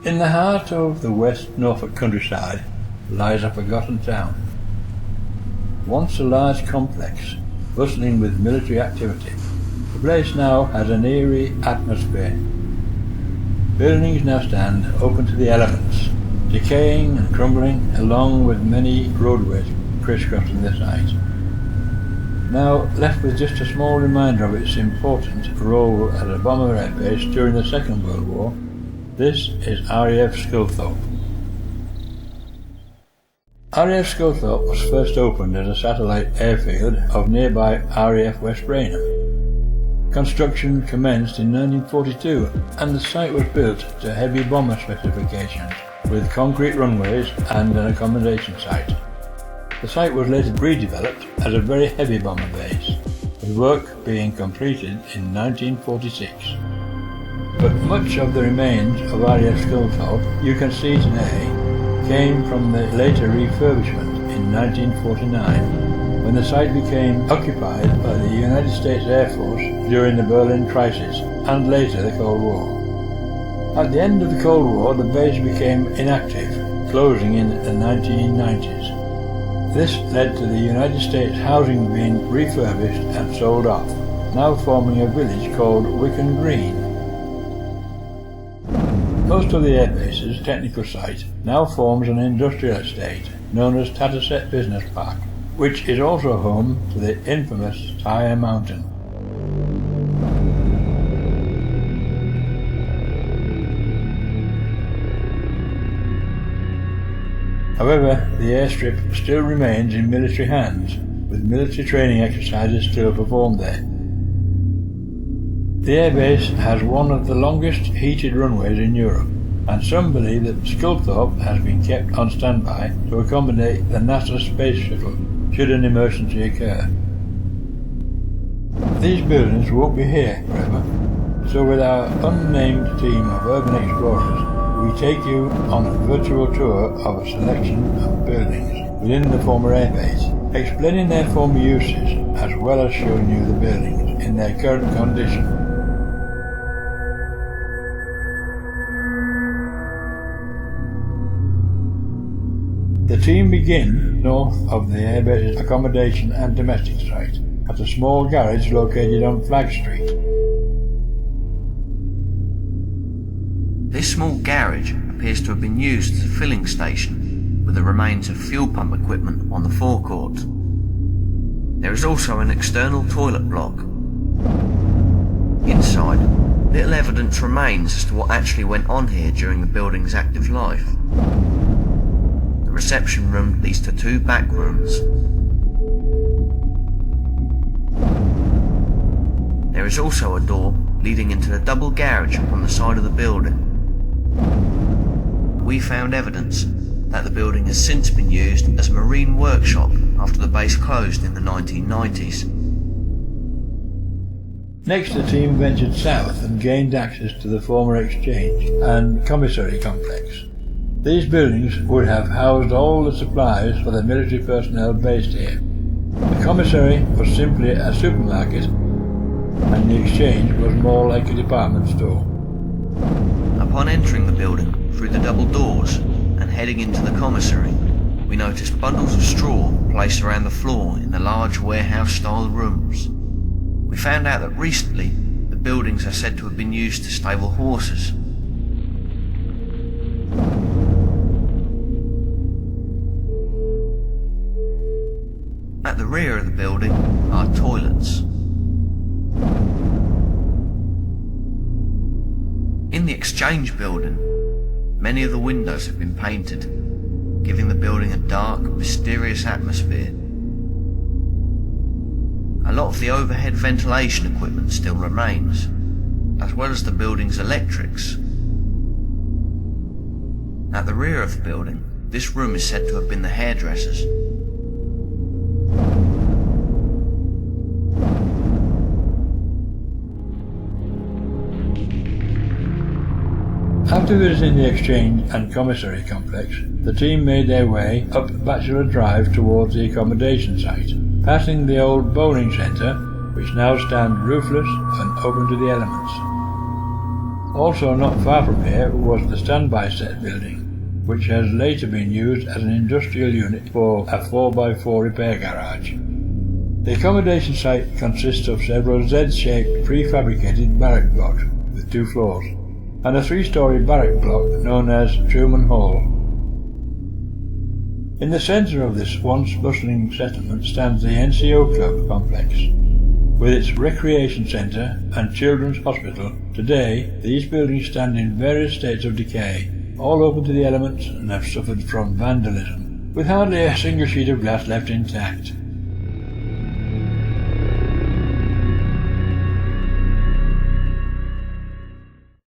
In the heart of the West Norfolk countryside lies a forgotten town. Once a large complex, bustling with military activity, the place now has an eerie atmosphere. Buildings now stand open to the elements, decaying and crumbling along with many roadways crisscrossing the site. Now left with just a small reminder of its important role as a bomber air base during the Second World War, this is RAF Sculthorpe. RAF Sculthorpe was first opened as a satellite airfield of nearby RAF West Raynham. Construction commenced in 1942 and the site was built to heavy bomber specifications with concrete runways and an accommodation site. The site was later redeveloped as a very heavy bomber base, with work being completed in 1946. But much of the remains of RAF Sculthorpe you can see today came from the later refurbishment in 1949, when the site became occupied by the United States Air Force during the Berlin crisis and later the Cold War. At the end of the Cold War, the base became inactive, closing in the 1990s. This led to the United States housing being refurbished and sold off, now forming a village called Wickham Green. Most of the airbase's technical site now forms an industrial estate known as Taterset Business Park, which is also home to the infamous Tyre Mountain. However, the airstrip still remains in military hands, with military training exercises still performed there. The airbase has one of the longest heated runways in Europe, and some believe that Sculthorpe has been kept on standby to accommodate the NASA space shuttle should an emergency occur. These buildings won't be here forever, so with our unnamed team of urban explorers, we take you on a virtual tour of a selection of buildings within the former airbase, explaining their former uses as well as showing you the buildings in their current condition. The team begin north of the airbase's Accommodation and Domestic site at a small garage located on Flag Street. This small garage appears to have been used as a filling station with the remains of fuel pump equipment on the forecourt. There is also an external toilet block. Inside, little evidence remains as to what actually went on here during the building's active life. The reception room leads to two back rooms. There is also a door leading into the double garage on the side of the building. We found evidence that the building has since been used as a marine workshop after the base closed in the 1990s. Next, the team ventured south and gained access to the former exchange and commissary complex. These buildings would have housed all the supplies for the military personnel based here. The commissary was simply a supermarket, and the exchange was more like a department store. Upon entering the building through the double doors and heading into the commissary, we noticed bundles of straw placed around the floor in the large warehouse-style rooms. We found out that recently the buildings are said to have been used to stable horses. At the rear of the building are toilets. In the exchange building, many of the windows have been painted, giving the building a dark, mysterious atmosphere. A lot of the overhead ventilation equipment still remains, as well as the building's electrics. At the rear of the building, this room is said to have been the hairdresser's. After visiting the exchange and commissary complex, the team made their way up Bachelor Drive towards the accommodation site, passing the old bowling centre, which now stands roofless and open to the elements. Also not far from here was the standby set building, which has later been used as an industrial unit for a 4x4 repair garage. The accommodation site consists of several Z-shaped prefabricated barrack blocks with 2 floors, and a 3-story barrack block known as Truman Hall. In the centre of this once bustling settlement stands the NCO Club complex, with its recreation centre and children's hospital. Today, these buildings stand in various states of decay, all open to the elements and have suffered from vandalism, with hardly a single sheet of glass left intact.